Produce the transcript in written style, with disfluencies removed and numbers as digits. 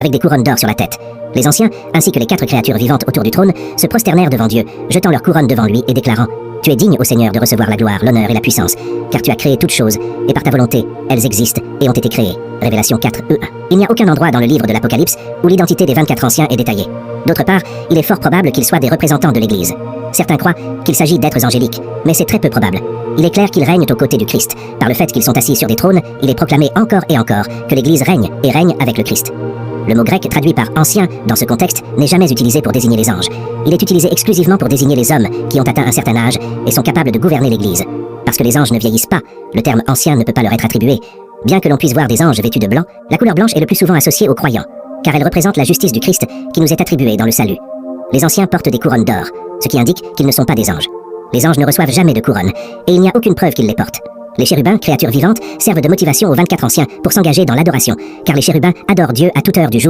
avec des couronnes d'or sur la tête. Les anciens, ainsi que les 4 créatures vivantes autour du trône, se prosternèrent devant Dieu, jetant leurs couronnes devant lui et déclarant « Tu es digne, ô Seigneur, de recevoir la gloire, l'honneur et la puissance, car tu as créé toutes choses, et par ta volonté, elles existent et ont été créées. » Révélation 4:1. Il n'y a aucun endroit dans le livre de l'Apocalypse où l'identité des 24 anciens est détaillée. D'autre part, il est fort probable qu'ils soient des représentants de l'Église. Certains croient qu'il s'agit d'êtres angéliques, mais c'est très peu probable. Il est clair qu'ils règnent aux côtés du Christ. Par le fait qu'ils sont assis sur des trônes, il est proclamé encore et encore que l'Église règne et règne avec le Christ. Le mot grec traduit par « ancien » dans ce contexte n'est jamais utilisé pour désigner les anges. Il est utilisé exclusivement pour désigner les hommes qui ont atteint un certain âge et sont capables de gouverner l'Église. Parce que les anges ne vieillissent pas, le terme « ancien » ne peut pas leur être attribué. Bien que l'on puisse voir des anges vêtus de blanc, la couleur blanche est le plus souvent associée aux croyants, car elle représente la justice du Christ qui nous est attribuée dans le salut. Les anciens portent des couronnes d'or, ce qui indique qu'ils ne sont pas des anges. Les anges ne reçoivent jamais de couronne, et il n'y a aucune preuve qu'ils les portent. Les chérubins, créatures vivantes, servent de motivation aux 24 anciens pour s'engager dans l'adoration, car les chérubins adorent Dieu à toute heure du jour